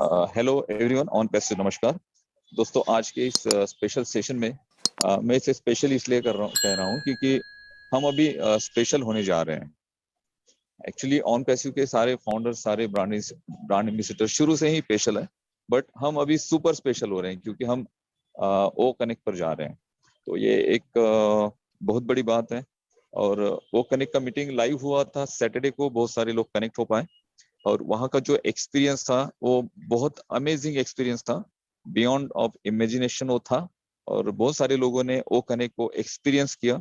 Hello everyone on passive. नमस्कार दोस्तों, आज के इस स्पेशल सेशन में मैं इसे स्पेशल इसलिए कह रहा हूँ क्योंकि हम अभी स्पेशल होने जा रहे हैं। एक्चुअली ऑन पैसिव के सारे फाउंडर, सारे ब्रांड एम्बेसडर शुरू से ही स्पेशल है, बट हम अभी सुपर स्पेशल हो रहे हैं क्योंकि हम ओ कनेक्ट पर जा रहे हैं। तो ये एक बहुत बड़ी बात है। और ओ कनेक्ट का मीटिंग लाइव हुआ था सैटरडे को, बहुत सारे लोग कनेक्ट हो पाए और वहाँ का जो एक्सपीरियंस था वो बहुत अमेजिंग एक्सपीरियंस था, बियॉन्ड ऑफ इमेजिनेशन वो था। और बहुत सारे लोगों ने ओ कनेक्ट को एक्सपीरियंस किया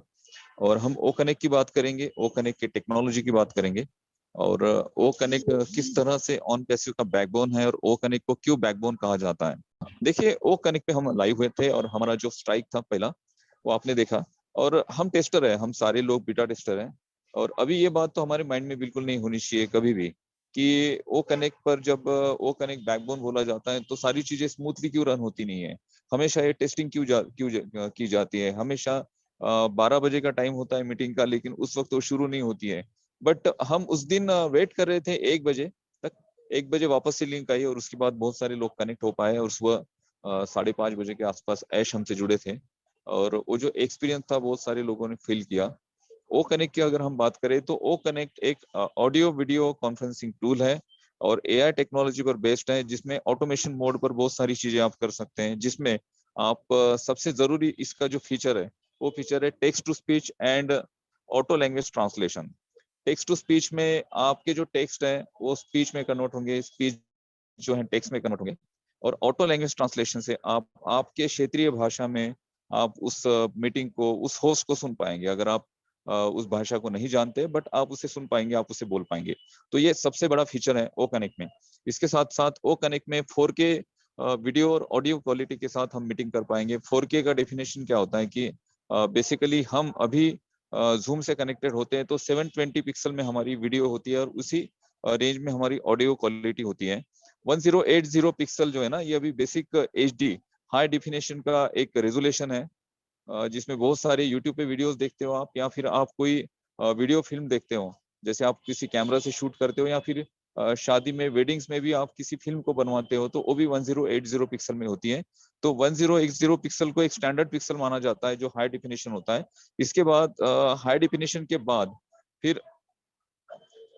और हम ओ कनेक्ट की बात करेंगे, ओ कनेक्ट की टेक्नोलॉजी की बात करेंगे और ओ कनेक्ट किस तरह से ऑन पैसिव का बैकबोन है और ओ कनेक्ट को क्यों बैकबोन कहा जाता है। देखिए, ओ कनेक्ट पे हम लाइव हुए थे और हमारा जो स्ट्राइक था पहला वो आपने देखा। और हम टेस्टर है, हम सारे लोग बीटा टेस्टर हैं। और अभी ये बात तो हमारे माइंड में बिल्कुल नहीं होनी चाहिए कभी भी कि ओ कनेक्ट पर जब ओ कनेक्ट बैकबोन बोला जाता है तो सारी चीजें स्मूथली क्यों रन होती नहीं है। हमेशा ये टेस्टिंग की जाती है। हमेशा 12 बजे का टाइम होता है मीटिंग का, लेकिन उस वक्त वो शुरू नहीं होती है। बट हम उस दिन वेट कर रहे थे 1 बजे तक। 1 बजे वापस से लिंक आई और उसके बाद बहुत सारे लोग कनेक्ट हो पाए और सुबह 5:30 बजे के आसपास ऐश हमसे जुड़े थे। और वो जो एक्सपीरियंस था बहुत सारे लोगों ने फील किया। ओ कनेक्ट की अगर हम बात करें तो ओ कनेक्ट एक ऑडियो वीडियो कॉन्फ्रेंसिंग टूल है और एआई टेक्नोलॉजी पर बेस्ड है, जिसमें ऑटोमेशन मोड पर बहुत सारी चीजें आप कर सकते हैं। जिसमें आप सबसे जरूरी इसका जो फीचर है वो फीचर है text to speech and auto language translation. Text to speech में आपके जो टेक्स्ट है वो स्पीच में कन्वर्ट होंगे, स्पीच जो है टेक्स्ट में कन्वर्ट होंगे। और ऑटो लैंग्वेज ट्रांसलेशन से आप आपके क्षेत्रीय भाषा में आप उस मीटिंग को, उस होस्ट को सुन पाएंगे। अगर आप उस भाषा को नहीं जानते बट आप उसे सुन पाएंगे, आप उसे बोल पाएंगे। तो ये सबसे बड़ा फीचर है ओ कनेक्ट में। इसके साथ साथ ओ कनेक्ट में 4K वीडियो और ऑडियो क्वालिटी के साथ हम मीटिंग कर पाएंगे। 4K का डेफिनेशन क्या होता है कि बेसिकली हम अभी जूम से कनेक्टेड होते हैं तो 720 पिक्सल में हमारी वीडियो होती है और उसी रेंज में हमारी ऑडियो क्वालिटी होती है। 1080 पिक्सल जो है ना, ये अभी बेसिक HD हाई डिफिनेशन का एक रेजोल्यूशन है, जिसमें बहुत सारे यूट्यूब पे वीडियोस देखते हो आप, या फिर आप कोई वीडियो फिल्म देखते हो, जैसे आप किसी कैमरा से शूट करते हो या फिर शादी में, वेडिंग्स में भी आप किसी फिल्म को बनवाते हो तो वो भी 1080 पिक्सल में होती है। तो 1080 पिक्सल को एक स्टैंडर्ड पिक्सल माना जाता है जो हाई डिफिनेशन होता है। इसके बाद हाई डिफिनेशन के बाद फिर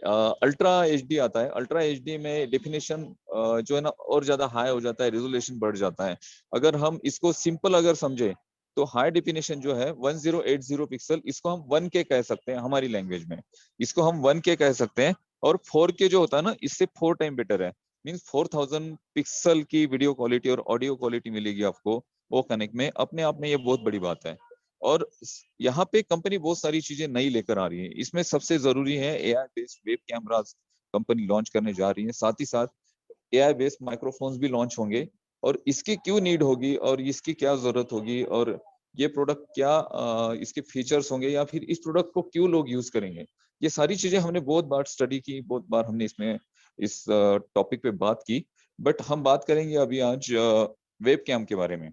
अल्ट्रा एचडी आता है। अल्ट्रा एचडी में डेफिनेशन जो है ना और ज्यादा हाई हो जाता है, रेजोल्यूशन बढ़ जाता है। अगर हम इसको सिंपल अगर समझे तो हाई डेफिनेशन जो है 1080 पिक्सल, इसको हम 1K कह सकते हैं हमारी लैंग्वेज में। इसको हम 1K कह सकते हैं। और 4K जो होता है ना, इससे 4 टाइम बेटर है। मीन्स 4000 पिक्सल की वीडियो क्वालिटी और ऑडियो क्वालिटी मिलेगी आपको वो कनेक्ट में। अपने आप में ये बहुत बड़ी बात है। और यहाँ पे कंपनी बहुत सारी चीजें नई लेकर आ रही है। इसमें सबसे जरूरी है AI based web cameras company launch करने जा रही है। साथ ही साथ एआई बेस्ड माइक्रोफोन्स भी लॉन्च होंगे। और इसकी क्यों नीड होगी और इसकी क्या जरूरत होगी और ये प्रोडक्ट क्या इसके फीचर्स होंगे या फिर इस प्रोडक्ट को क्यों लोग यूज करेंगे, ये सारी चीजें हमने बहुत बार स्टडी की, बहुत बार हमने इसमें इस टॉपिक पे बात की। बट हम बात करेंगे अभी आज वेब कैम के बारे में।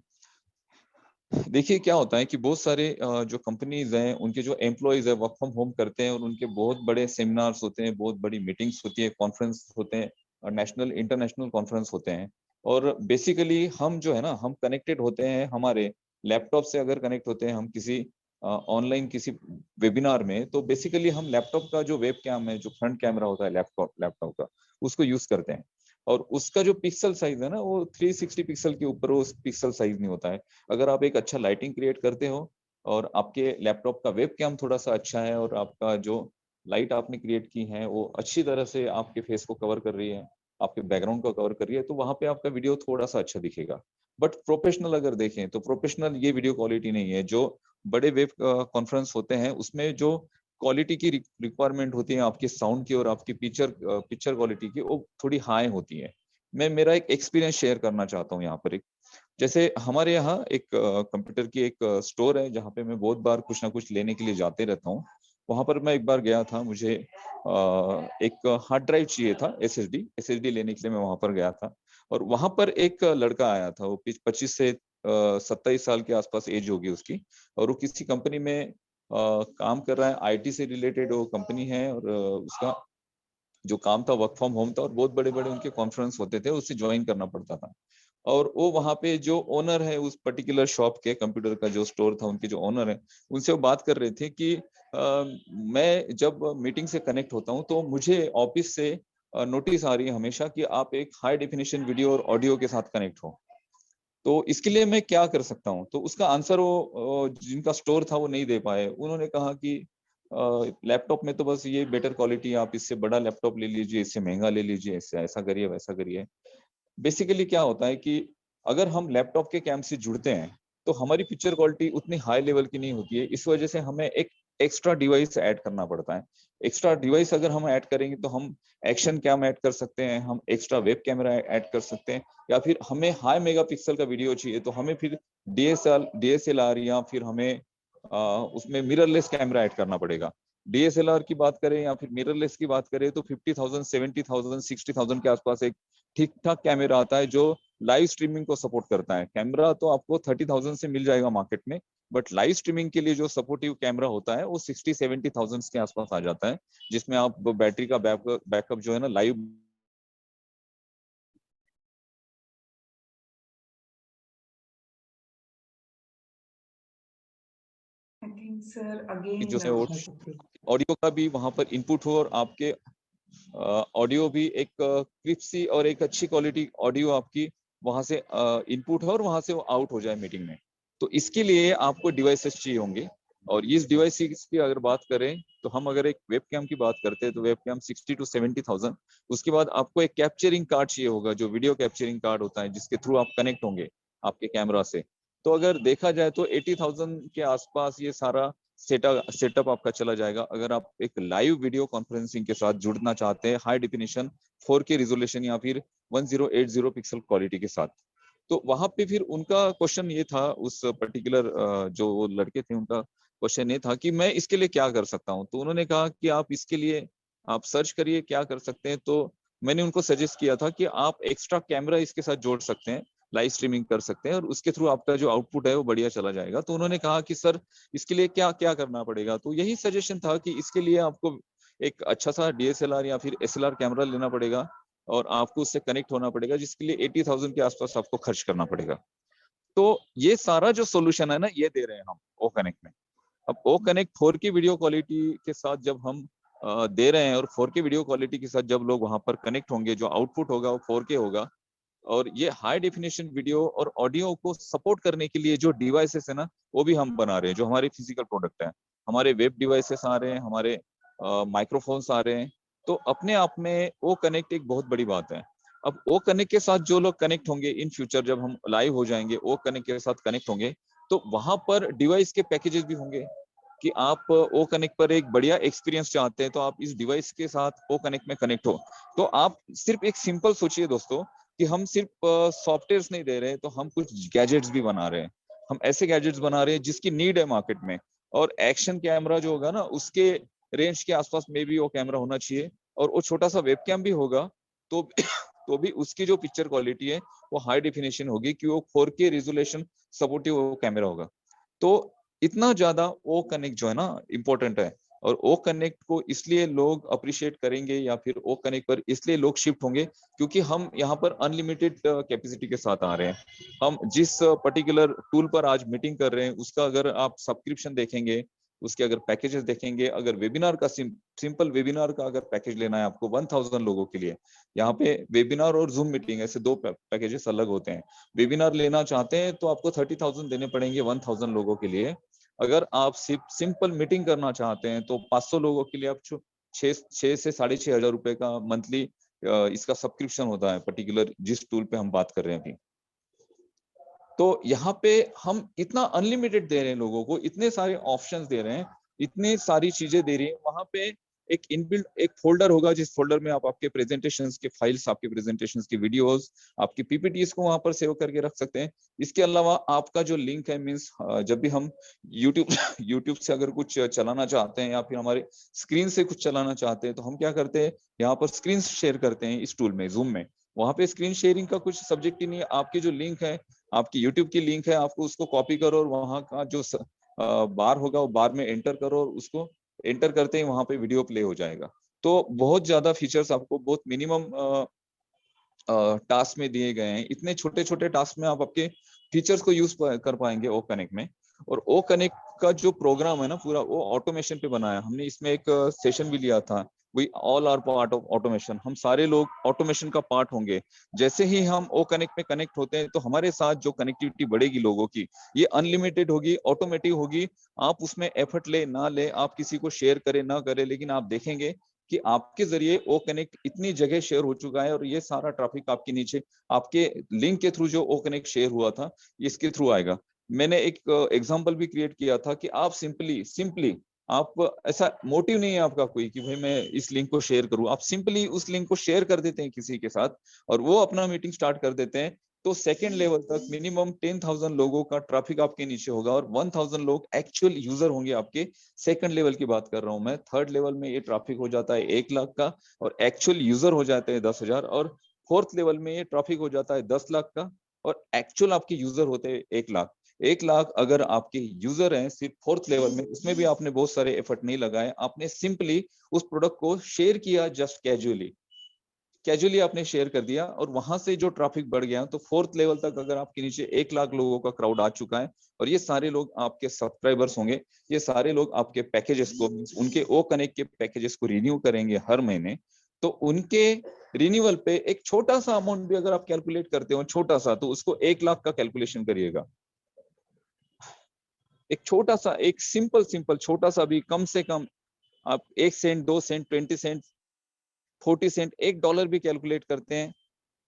देखिए, क्या होता है कि बहुत सारे जो कंपनीज हैं उनके जो एम्प्लॉयज है वर्क फ्रॉम होम करते हैं और उनके बहुत बड़े सेमिनार्स होते हैं, बहुत बड़ी मीटिंग्स होती है, कॉन्फ्रेंस होते हैं और नेशनल इंटरनेशनल कॉन्फ्रेंस होते हैं। और बेसिकली हम जो है ना, हम कनेक्टेड होते हैं हमारे लैपटॉप से। अगर कनेक्ट होते हैं हम किसी ऑनलाइन किसी वेबिनार में, तो बेसिकली हम लैपटॉप का जो वेब कैम है, जो फ्रंट कैमरा होता है लैपटॉप का, उसको यूज करते हैं। और उसका जो पिक्सल साइज है ना, वो 360 पिक्सल के ऊपर वो पिक्सल साइज नहीं होता है। अगर आप एक अच्छा लाइटिंग क्रिएट करते हो और आपके लैपटॉप का वेब कैम थोड़ा सा अच्छा है और आपका जो लाइट आपने क्रिएट की है वो अच्छी तरह से आपके फेस को कवर कर रही है, आपके बैकग्राउंड को कवर कर रही है, तो वहां पे आपका वीडियो थोड़ा सा अच्छा दिखेगा। बट प्रोफेशनल अगर देखें तो प्रोफेशनल ये वीडियो क्वालिटी नहीं है। जो बड़े वेब कॉन्फ्रेंस होते हैं उसमें जो क्वालिटी की रिक्वायरमेंट होती है आपके साउंड की और आपकी पिक्चर क्वालिटी की, वो थोड़ी हाई होती है। मैं मेरा एक एक्सपीरियंस शेयर करना चाहता हूँ यहाँ पर। एक जैसे हमारे यहाँ एक कंप्यूटर की एक स्टोर है जहाँ पे मैं बहुत बार कुछ ना कुछ लेने के लिए जाते रहता हूँ। वहां पर मैं एक बार गया था, मुझे एक हार्ड ड्राइव चाहिए था, एसएसडी लेने के लिए मैं वहां पर गया था। और वहां पर एक लड़का आया था, वो 25 से 27 साल के आसपास एज होगी उसकी। और वो किसी कंपनी में काम कर रहा है, आईटी से रिलेटेड वो कंपनी है। और उसका जो काम था वर्क फ्रॉम होम था और बहुत बड़े बड़े उनके कॉन्फ्रेंस होते थे, उससे ज्वाइन करना पड़ता था। और वो वहां पे जो ओनर है उस पर्टिकुलर शॉप के, कंप्यूटर का जो स्टोर था, उनके जो ओनर है, उनसे वो बात कर रहे थे कि मैं जब मीटिंग से कनेक्ट होता हूँ तो मुझे ऑफिस से नोटिस आ रही है हमेशा कि आप एक हाई डेफिनेशन वीडियो और ऑडियो के साथ कनेक्ट हो, तो इसके लिए मैं क्या कर सकता हूँ। तो उसका आंसर वो जिनका स्टोर था वो नहीं दे पाए। उन्होंने कहा कि लैपटॉप में तो बस ये बेटर क्वालिटी, आप इससे बड़ा लैपटॉप ले लीजिए, इससे महंगा ले लीजिए, इससे ऐसा करिए वैसा करिए। बेसिकली क्या होता है कि अगर हम लैपटॉप के कैम से जुड़ते हैं तो हमारी पिक्चर क्वालिटी उतनी हाई लेवल की नहीं होती है। इस वजह से हमें एक एक्स्ट्रा डिवाइस ऐड करना पड़ता है। एक्स्ट्रा डिवाइस अगर हम ऐड करेंगे तो हम एक्शन कैम ऐड कर सकते हैं, हम एक्स्ट्रा वेब कैमरा ऐड कर सकते हैं, या फिर हमें हाई मेगापिक्सल का वीडियो चाहिए तो हमें फिर डीएसएलआर या फिर हमें उसमें मिररलेस कैमरा ऐड करना पड़ेगा। डीएसएलआर की बात करें या फिर मिररलेस की बात करें तो 50,000, 70,000, 60,000 के आसपास एक ठीक ठाक कैमरा आता है जो लाइव स्ट्रीमिंग को सपोर्ट करता है। कैमरा तो आपको 30,000 से मिल जाएगा मार्केट में, बट लाइव स्ट्रीमिंग के लिए जो सपोर्टिव कैमरा होता है वो 60-70,000 के आसपास आ जाता है, जिसमें आप बैटरी का बैकअप जो है ना live. I think, sir, again. जो है ऑडियो का भी वहां पर इनपुट हो और आपके ऑडियो भी एक क्रिस्पी और एक अच्छी क्वालिटी ऑडियो आपकी वहां से इनपुट हो और वहां से वो आउट हो जाए मीटिंग में। तो इसके लिए आपको डिवाइसेस चाहिए होंगे। और इस डिवाइसेस की अगर बात करें तो हम अगर एक वेब कैम की बात करते हैं तो वेब कैम 60-70,000। उसके बाद आपको एक कैप्चरिंग कार्ड चाहिए होगा, जो वीडियो कैप्चरिंग कार्ड होता है जिसके थ्रू आप कनेक्ट होंगे आपके कैमरा से। तो अगर देखा जाए तो 80,000 के आसपास ये सारा सेटअप आपका चला जाएगा। अगर आप एक लाइव वीडियो कॉन्फ्रेंसिंग के साथ जुड़ना चाहते हैं हाई डेफिनेशन 4K रिजोल्यूशन या फिर 1080 पिक्सल क्वालिटी के साथ, तो वहां पे फिर उनका क्वेश्चन ये था, उस पर्टिकुलर जो वो लड़के थे उनका क्वेश्चन ये था कि मैं इसके लिए क्या कर सकता हूँ। तो उन्होंने कहा कि आप इसके लिए आप सर्च करिए क्या कर सकते हैं। तो मैंने उनको सजेस्ट किया था कि आप एक्स्ट्रा कैमरा इसके साथ जोड़ सकते हैं, लाइव स्ट्रीमिंग कर सकते हैं और उसके थ्रू आपका जो आउटपुट है वो बढ़िया चला जाएगा। तो उन्होंने कहा कि सर इसके लिए क्या क्या करना पड़ेगा। तो यही सजेशन था कि इसके लिए आपको एक अच्छा सा डीएसएलआर या फिर एसएलआर कैमरा लेना पड़ेगा और आपको उससे कनेक्ट होना पड़ेगा, जिसके लिए 80,000 के आसपास आपको खर्च करना पड़ेगा। तो ये सारा जो सोल्यूशन है ना ये दे रहे हैं हम ओ कनेक्ट में। अब ओ कनेक्ट 4K वीडियो क्वालिटी के साथ जब हम दे रहे हैं और 4K वीडियो क्वालिटी के साथ जब लोग वहां पर कनेक्ट होंगे, जो आउटपुट होगा वो 4K होगा। और ये हाई डेफिनेशन वीडियो और ऑडियो को सपोर्ट करने के लिए जो डिवाइसेस है ना वो भी हम बना रहे हैं, जो हमारे फिजिकल प्रोडक्ट है। हमारे वेब डिवाइसेस आ रहे हैं, हमारे माइक्रोफोन्स आ रहे हैं। तो अपने आप में ओ कनेक्ट एक बहुत बड़ी बात है। अब ओ कनेक्ट के साथ जो लोग कनेक्ट होंगे इन फ्यूचर, जब हम लाइव हो जाएंगे ओ कनेक्ट के साथ कनेक्ट होंगे, तो वहां पर डिवाइस के पैकेजेस भी होंगे कि आप ओ कनेक्ट पर एक बढ़िया एक्सपीरियंस चाहते हैं तो आप इस डिवाइस के साथ ओ कनेक्ट में कनेक्ट हो। तो आप सिर्फ एक सिंपल सोचिए दोस्तों कि हम सिर्फ सॉफ्टवेयर नहीं दे रहे, तो हम कुछ गैजेट्स भी बना रहे हैं। हम ऐसे गैजेट्स बना रहे हैं जिसकी नीड है मार्केट में। और एक्शन कैमरा जो होगा ना उसके रेंज के आसपास में भी वो कैमरा होना चाहिए, और वो छोटा सा वेब कैम भी होगा तो तो भी उसकी जो पिक्चर क्वालिटी है वो हाई डेफिनेशन होगी कि वो 4K रिजोल्यूशन सपोर्टिव वो कैमरा होगा। तो इतना ज्यादा ओ कनेक्ट जो है ना इम्पोर्टेंट है। और ओ कनेक्ट को इसलिए लोग अप्रिशिएट करेंगे या फिर ओ कनेक्ट पर इसलिए लोग शिफ्ट होंगे क्योंकि हम यहाँ पर अनलिमिटेड कैपेसिटी के साथ आ रहे हैं। हम जिस पर्टिकुलर टूल पर आज मीटिंग कर रहे हैं उसका अगर आप सब्सक्रिप्शन देखेंगे, उसके अगर पैकेजेस देखेंगे, अगर वेबिनार का सिंपल वेबिनार का अगर पैकेज लेना है आपको 1000 लोगों के लिए, यहाँ पे वेबिनार और जूम मीटिंग ऐसे दो पैकेजेस अलग होते हैं। वेबिनार लेना चाहते हैं तो आपको 30,000 देने पड़ेंगे 1000 लोगों के लिए। अगर आप सिंपल मीटिंग करना चाहते हैं तो 500 लोगों के लिए आप 6 से 6,500 रुपए का मंथली इसका सब्सक्रिप्शन होता है पर्टिकुलर जिस टूल पे हम बात कर रहे हैं अभी। तो यहाँ पे हम इतना अनलिमिटेड दे रहे हैं लोगों को, इतने सारे ऑप्शंस दे रहे हैं, इतनी सारी चीजें दे रही हैं। वहां पे एक इनबिल्ट एक फोल्डर होगा जिस फोल्डर में आप आपके प्रेजेंटेशंस के फाइल्स, आपके प्रेजेंटेशंस की वीडियोस, आपकी पीपीटीज को वहां पर सेव करके रख सकते हैं। इसके अलावा आपका जो लिंक है मीन्स जब भी हम यूट्यूब यूट्यूब से अगर कुछ चलाना चाहते हैं या फिर हमारे स्क्रीन से कुछ चलाना चाहते हैं तो हम क्या करते हैं, यहाँ पर स्क्रीन शेयर करते हैं इस टूल में, जूम में। वहां पे स्क्रीन शेयरिंग का कुछ सब्जेक्ट ही नहीं है। आपकी जो लिंक है, आपकी यूट्यूब की लिंक है, आपको उसको कॉपी करो और वहां का जो बार होगा वो बार में एंटर करो और उसको एंटर करते ही वहां पे वीडियो प्ले हो जाएगा। तो बहुत ज्यादा फीचर्स आपको बहुत मिनिमम टास्क में दिए गए हैं। इतने छोटे छोटे टास्क में आप आपके फीचर्स को यूज कर पाएंगे ओ कनेक्ट में। और ओ कनेक्ट का जो प्रोग्राम है ना पूरा, वो ऑटोमेशन पे बना है हमने। इसमें एक सेशन भी लिया था, we all are part of automation. हम सारे लोग ऑटोमेशन का पार्ट होंगे। जैसे ही हम ओ कनेक्ट में कनेक्ट होते हैं तो हमारे साथ जो कनेक्टिविटी बढ़ेगी लोगों की, ये अनलिमिटेड होगी, ऑटोमेटिक होगी। आप उसमें एफर्ट ले ना ले, आप किसी को शेयर करे ना करे, लेकिन आप देखेंगे कि आपके जरिए ओ कनेक्ट इतनी जगह शेयर हो चुका है और ये सारा ट्रैफिक आपके नीचे, आपके लिंक के थ्रू जो ओ कनेक्ट शेयर हुआ था, इसके थ्रू आएगा। मैंने एक एग्जांपल भी क्रिएट किया था कि आप सिंपली सिंपली आप, ऐसा मोटिव नहीं है आपका कोई कि भाई मैं इस लिंक को शेयर करूं, आप सिंपली उस लिंक को शेयर कर देते हैं किसी के साथ और वो अपना मीटिंग स्टार्ट कर देते हैं। तो सेकंड लेवल तक मिनिमम 10,000 लोगों का ट्रैफिक आपके नीचे होगा और 1,000 लोग एक्चुअल यूजर होंगे आपके। सेकंड लेवल की बात कर रहा हूं मैं। थर्ड लेवल में ये ट्रैफिक हो जाता है 1 लाख का और एक्चुअल यूजर हो जाते हैं 10,000। और फोर्थ लेवल में ये ट्रैफिक हो जाता है 10 लाख का और एक्चुअल आपके यूजर होते हैं 1 लाख। 1 लाख अगर आपके यूजर हैं सिर्फ फोर्थ लेवल में, उसमें भी आपने बहुत सारे एफर्ट नहीं लगाए, आपने सिंपली उस प्रोडक्ट को शेयर किया, जस्ट कैजुअली कैजुअली आपने शेयर कर दिया और वहां से जो ट्रैफिक बढ़ गया। तो फोर्थ लेवल तक अगर आपके नीचे 1 लाख लोगों का क्राउड आ चुका है और ये सारे लोग आपके सब्सक्राइबर्स होंगे, ये सारे लोग आपके पैकेजेस को, उनके ओ कनेक्ट के पैकेजेस को रिन्यू करेंगे हर महीने। तो उनके रिन्यूअल पे एक छोटा सा अमाउंट भी अगर आप कैलकुलेट करते हो, छोटा सा, तो उसको 1 लाख का कैलकुलेशन करिएगा। एक छोटा सा, एक सिंपल सिंपल छोटा सा भी, कम से कम आप 1 सेंट, 2 सेंट, 20 सेंट, 40 सेंट, $1 भी कैलकुलेट करते हैं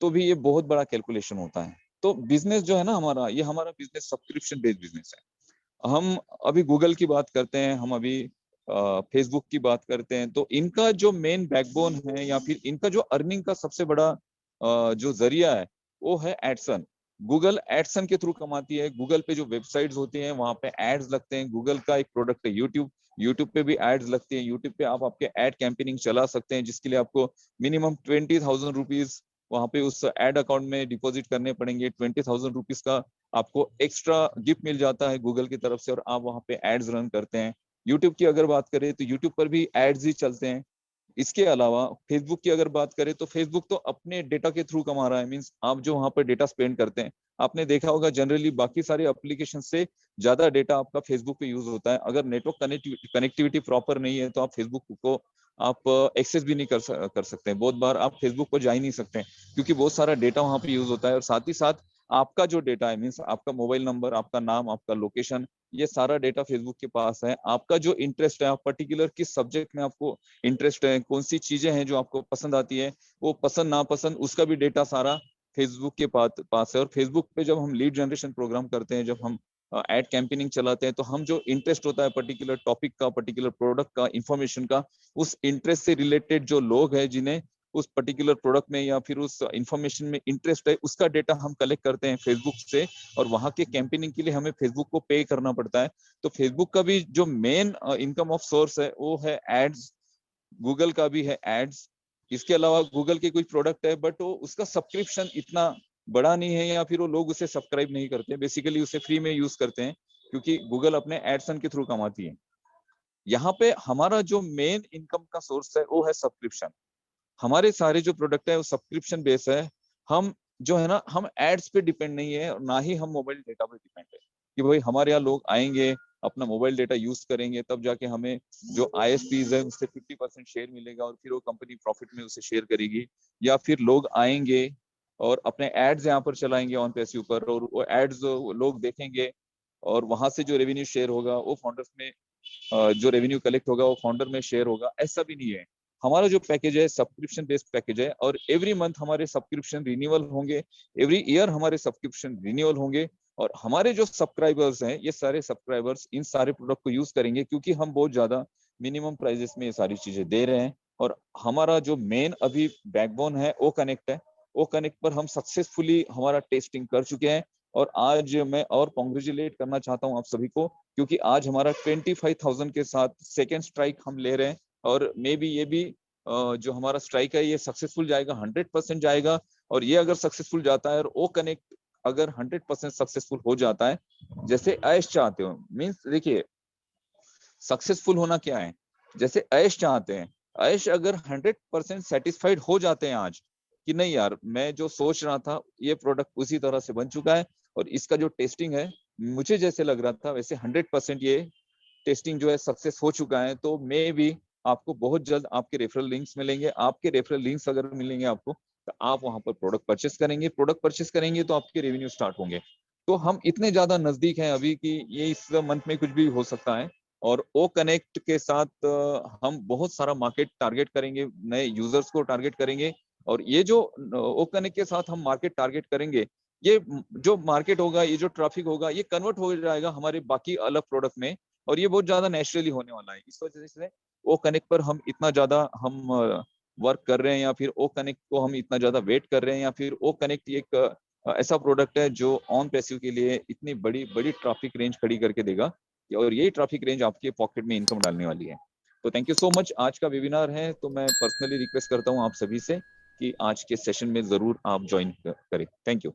तो भी ये बहुत बड़ा कैलकुलेशन होता है। तो बिजनेस जो है ना हमारा, ये हमारा बिजनेस सब्सक्रिप्शन बेस्ड बिजनेस है। हम अभी गूगल की बात करते हैं, हम अभी फेसबुक की बात करते हैं, तो इनका जो मेन बैकबोन है या फिर इनका जो अर्निंग का सबसे बड़ा जो जरिया है वो है एडसन। गूगल एडसन के थ्रू कमाती है। गूगल पे जो वेबसाइट्स होती हैं वहां पे एड्स लगते हैं। गूगल का एक प्रोडक्ट है यूट्यूब, यूट्यूब पे भी एड्स लगती हैं। यूट्यूब पे आप आपके एड कैंपेनिंग चला सकते हैं, जिसके लिए आपको मिनिमम 20,000 रुपीज वहां पे उस एड अकाउंट में डिपॉजिट करने पड़ेंगे। 20,000 रुपीज का आपको एक्स्ट्रा गिफ्ट मिल जाता है गूगल की तरफ से और आप वहां पे एड्स रन करते हैं। यूट्यूब की अगर बात करें तो यूट्यूब पर भी एड्स ही चलते हैं। इसके अलावा फेसबुक की अगर बात करें तो फेसबुक तो अपने डेटा के थ्रू कमा रहा है। मींस आप जो वहां पर डेटा स्पेंड करते हैं, आपने देखा होगा जनरली बाकी सारे एप्लीकेशन से ज्यादा डेटा आपका फेसबुक पे यूज होता है। अगर नेटवर्क कनेक्टिविटी प्रॉपर नहीं है तो आप फेसबुक को आप एक्सेस भी नहीं कर सकते हैं। बहुत बार आप फेसबुक पर जा ही नहीं सकते क्योंकि बहुत सारा डेटा वहां पे यूज होता है। और साथ ही साथ आपका जो डेटा है, मीन्स आपका मोबाइल नंबर, आपका नाम, आपका लोकेशन, ये सारा डेटा फेसबुक के पास है। आपका जो इंटरेस्ट है, आप पर्टिकुलर किस सब्जेक्ट में आपको इंटरेस्ट है, कौन सी चीजें हैं जो आपको पसंद आती है, वो पसंद नापसंद, उसका भी डेटा सारा फेसबुक के पास है। और फेसबुक पे जब हम लीड जनरेशन प्रोग्राम करते हैं, जब हम एड कैंपेनिंग चलाते हैं, तो हम जो इंटरेस्ट होता है पर्टिकुलर टॉपिक का, पर्टिकुलर प्रोडक्ट का, इंफॉर्मेशन का, उस इंटरेस्ट से रिलेटेड जो लोग हैं जिन्हें उस पर्टिकुलर प्रोडक्ट में या फिर उस इंफॉर्मेशन में इंटरेस्ट है, उसका डेटा हम कलेक्ट करते हैं फेसबुक से। और वहां के कैंपेनिंग के लिए हमें फेसबुक को पे करना पड़ता है। तो फेसबुक का भी जो मेन इनकम ऑफ सोर्स है वो है एड्स। गूगल का भी है एड्स। इसके अलावा गूगल के कुछ प्रोडक्ट है बट वो उसका सब्सक्रिप्शन इतना बड़ा नहीं है या फिर वो लोग उसे सब्सक्राइब नहीं करते, बेसिकली उसे फ्री में यूज करते हैं क्योंकि गूगल अपने एडसन के थ्रू कमाती है। यहाँ पे हमारा जो मेन इनकम का सोर्स है वो है सब्सक्रिप्शन। हमारे सारे जो प्रोडक्ट है वो सब्सक्रिप्शन बेस है। हम जो है ना, हम एड्स पे डिपेंड नहीं है और ना ही हम मोबाइल डेटा पे डिपेंड है कि भाई हमारे यहाँ लोग आएंगे, अपना मोबाइल डेटा यूज करेंगे, तब जाके हमें जो आईएसपीज है उससे 50% शेयर मिलेगा और फिर वो कंपनी प्रॉफिट में उसे शेयर करेगी। या फिर लोग आएंगे और अपने एड्स यहाँ पर चलाएंगे ऑन पैसिव पर और वो एड्स लोग देखेंगे और वहां से जो रेवेन्यू शेयर होगा वो फाउंडर्स में, जो रेवेन्यू कलेक्ट होगा वो फाउंडर में शेयर होगा। ऐसा भी नहीं है। हमारा जो पैकेज है सब्सक्रिप्शन बेस्ड पैकेज है और एवरी मंथ हमारे सब्सक्रिप्शन रिन्यूअल होंगे, एवरी ईयर हमारे सब्सक्रिप्शन रिन्यूअल होंगे। और हमारे जो सब्सक्राइबर्स हैं, ये सारे सब्सक्राइबर्स इन सारे प्रोडक्ट को यूज करेंगे क्योंकि हम बहुत ज्यादा मिनिमम प्राइजेस में ये सारी चीजें दे रहे हैं। और हमारा जो मेन अभी बैकबोन है ओ कनेक्ट है। ओ कनेक्ट पर हम सक्सेसफुली हमारा टेस्टिंग कर चुके हैं। और आज मैं और कॉन्ग्रेचुलेट करना चाहता हूँ आप सभी को क्योंकि आज हमारा 25,000 के साथ सेकेंड स्ट्राइक हम ले रहे हैं। और मे बी ये भी जो हमारा स्ट्राइक है ये सक्सेसफुल जाएगा, 100% जाएगा। और ये अगर सक्सेसफुल जाता है और ओ कनेक्ट अगर 100% सक्सेसफुल हो जाता है जैसे ऐश चाहते हो, मीन्स देखिए सक्सेसफुल होना क्या है, जैसे ऐश चाहते हैं। आयुष अगर 100% सेटिस्फाइड हो जाते हैं आज कि नहीं यार, मैं जो सोच रहा था ये प्रोडक्ट उसी तरह से बन चुका है और इसका जो टेस्टिंग है मुझे जैसे लग रहा था वैसे 100% ये टेस्टिंग जो है सक्सेस हो चुका है, तो मे भी आपको बहुत जल्द आपके रेफरल लिंक्स मिलेंगे। आपके रेफरल लिंक्स अगर मिलेंगे आपको तो आप वहां पर प्रोडक्ट परचेस करेंगे, प्रोडक्ट परचेस करेंगे तो आपके रेवेन्यू स्टार्ट होंगे। तो हम इतने ज्यादा नजदीक हैं अभी कि ये इस मंथ में कुछ भी हो सकता है। और ओ कनेक्ट के साथ हम बहुत सारा मार्केट टारगेट करेंगे, नए यूजर्स को टारगेट करेंगे। और ये जो ओ कनेक्ट के साथ हम मार्केट टारगेट करेंगे, ये जो मार्केट होगा, ये जो ट्रैफिक होगा, ये कन्वर्ट हो जाएगा हमारे बाकी अलग प्रोडक्ट में। और ये बहुत ज्यादा नेचुरली होने वाला है। इस वजह से ओ कनेक्ट पर हम इतना ज्यादा हम वर्क कर रहे हैं, या फिर ओ कनेक्ट को हम इतना ज्यादा वेट कर रहे हैं, या फिर ओ कनेक्ट एक ऐसा प्रोडक्ट है जो ऑन पैसिव के लिए इतनी बड़ी बड़ी ट्रैफिक रेंज खड़ी करके देगा, और यही ट्रैफिक रेंज आपके पॉकेट में इनकम डालने वाली है। तो थैंक यू सो मच। आज का वेबिनार है तो मैं पर्सनली रिक्वेस्ट करता हूँ आप सभी से कि आज के सेशन में जरूर आप ज्वाइन करें। Thank you.